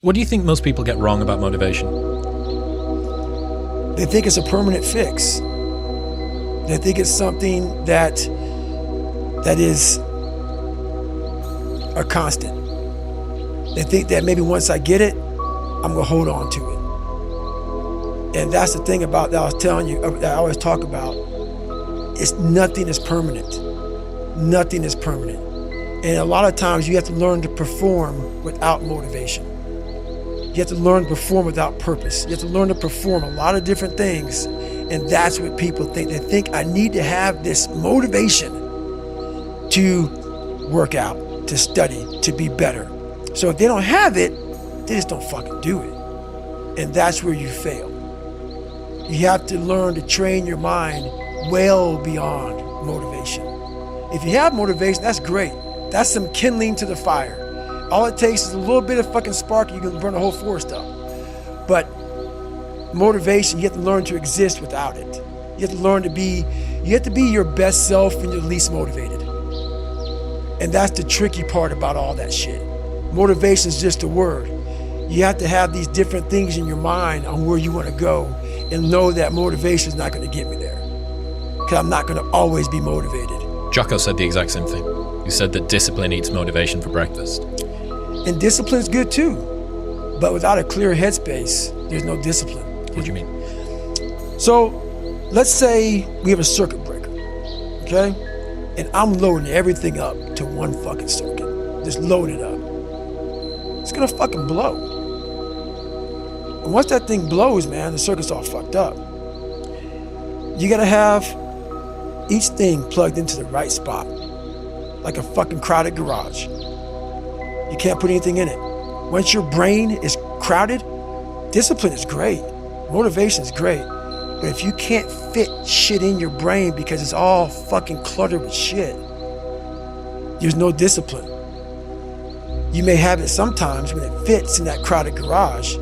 What do you think most people get wrong about motivation? They think it's a permanent fix. They think it's something that is a constant. They think that maybe once I get it, I'm gonna hold on to it. And that's the thing about that I was telling you, that I always talk about. Nothing is permanent. Nothing is permanent. And a lot of times you have to learn to perform without motivation. You have to learn to perform without purpose. You have to learn to perform a lot of different things. And that's what people think. They think I need to have this motivation to work out, to study, to be better. So if they don't have it, they just don't fucking do it. And that's where you fail. You have to learn to train your mind well beyond motivation. If you have motivation, that's great. That's some kindling to the fire. All it takes is a little bit of fucking spark, you can burn a whole forest up. But motivation, you have to learn to exist without it. You have to be your best self when you're least motivated. And that's the tricky part about all that shit. Motivation is just a word. You have to have these different things in your mind on where you want to go and know that motivation is not going to get me there. Because I'm not going to always be motivated. Jocko said the exact same thing. He said that discipline eats motivation for breakfast. And discipline is good too. But without a clear headspace, there's no discipline. What do you mean? So let's say we have a circuit breaker, okay? And I'm loading everything up to one fucking circuit. Just load it up. It's gonna fucking blow. And once that thing blows, man, the circuit's all fucked up. You gotta have each thing plugged into the right spot, like a fucking crowded garage. You can't put anything in it. Once your brain is crowded, discipline is great, motivation is great, but if you can't fit shit in your brain because it's all fucking cluttered with shit, there's no discipline. You may have it sometimes when it fits in that crowded garage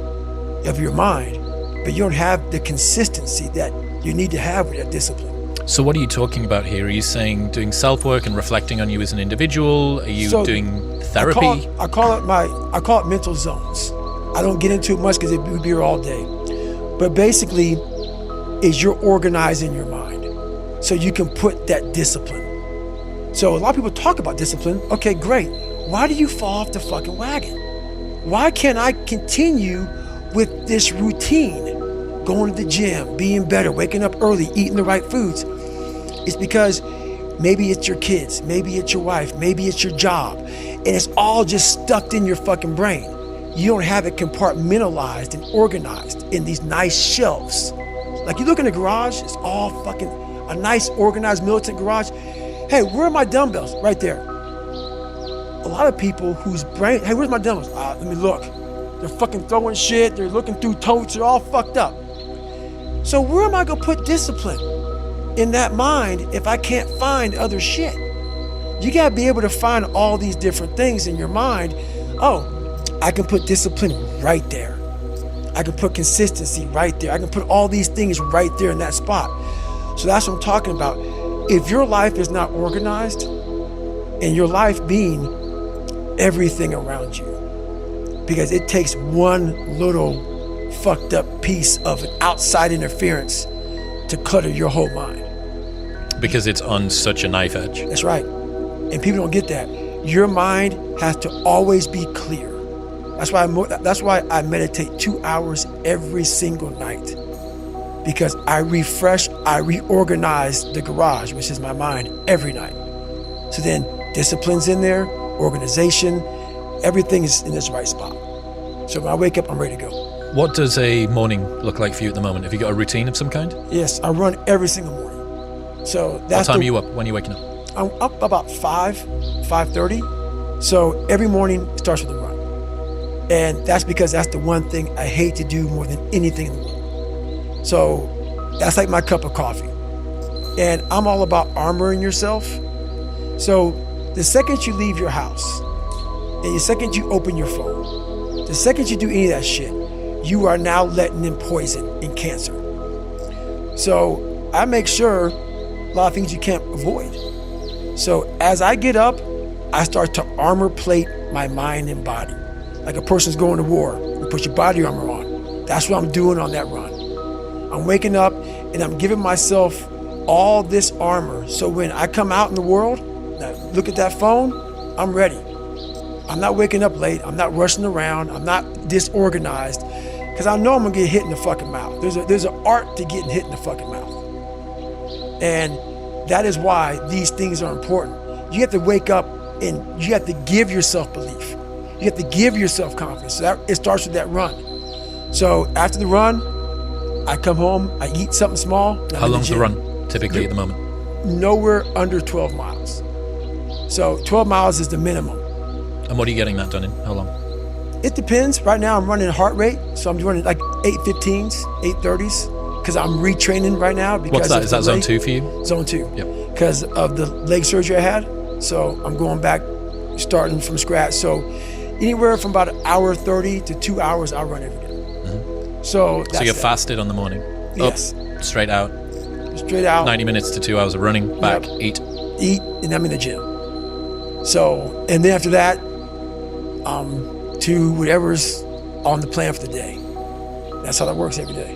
of your mind, but you don't have the consistency that you need to have with that discipline. So what are you talking about here? Are you saying doing self-work and reflecting on you as an individual? Are you doing therapy? I call it mental zones. I don't get into it much because it would be here all day. But basically, is you're organizing your mind so you can put that discipline. So a lot of people talk about discipline. Okay, great. Why do you fall off the fucking wagon? Why can't I continue with this routine? Going to the gym, being better, waking up early, eating the right foods. It's because maybe it's your kids, maybe it's your wife, maybe it's your job, and it's all just stuck in your fucking brain. You don't have it compartmentalized and organized in these nice shelves. Like you look in the garage, it's all fucking a nice organized militant garage. Hey, where are my dumbbells? Right there. A lot of people whose brain, hey, where's my dumbbells? Let me look. They're fucking throwing shit, they're looking through totes, they're all fucked up. So where am I gonna put discipline in that mind if I can't find other shit? You gotta be able to find all these different things in your mind. Oh, I can put discipline right there. I can put consistency right there. I can put all these things right there in that spot. So that's what I'm talking about. If your life is not organized, and your life being everything around you, because it takes one little fucked up piece of an outside interference to clutter your whole mind. Because it's on such a knife edge. That's right. And people don't get that. Your mind has to always be clear. That's why I meditate 2 hours every single night. Because I refresh, I reorganize the garage, which is my mind, every night. So then discipline's in there, organization, everything is in this right spot. So when I wake up, I'm ready to go. What does a morning look like for you at the moment? Have you got a routine of some kind? Yes, I run every single morning. So that's what time are you up? When are you waking up? I'm up about 5:30. So every morning it starts with a run. And that's because that's the one thing I hate to do more than anything in the world. So that's like my cup of coffee. And I'm all about armoring yourself. So the second you leave your house, and the second you open your phone, the second you do any of that shit, you are now letting in poison and cancer. So I make sure a lot of things you can't avoid. So as I get up, I start to armor plate my mind and body. like a person's going to war. You put your body armor on. That's what I'm doing on that run. I'm waking up and I'm giving myself all this armor. So when I come out in the world, now look at that phone, I'm ready. I'm not waking up late. I'm not rushing around. I'm not disorganized because I know I'm gonna get hit in the fucking mouth. There's an art to getting hit in the fucking mouth. And that is why these things are important. You have to wake up and you have to give yourself belief. You have to give yourself confidence. So it starts with that run. So after the run, I come home, I eat something small. How long's the run typically at the moment? Nowhere under 12 miles. So 12 miles is the minimum. And what are you getting that done in? How long? It depends. Right now I'm running heart rate. So I'm running like 8:15s, 8:30s, because I'm retraining right now. Because what's that? Is that zone 2 for you? Zone 2. Yep. Because of the leg surgery I had. So I'm going back, starting from scratch. So anywhere from about 1:30 to 2 hours, I run every day. Mm-hmm. So you're fasted on the morning? Yes. Up, straight out? Straight out. 90 minutes to 2 hours of running, back, Yep. Eat, and I'm in the gym. So, and then after that, to whatever's on the plan for the day. That's how that works every day.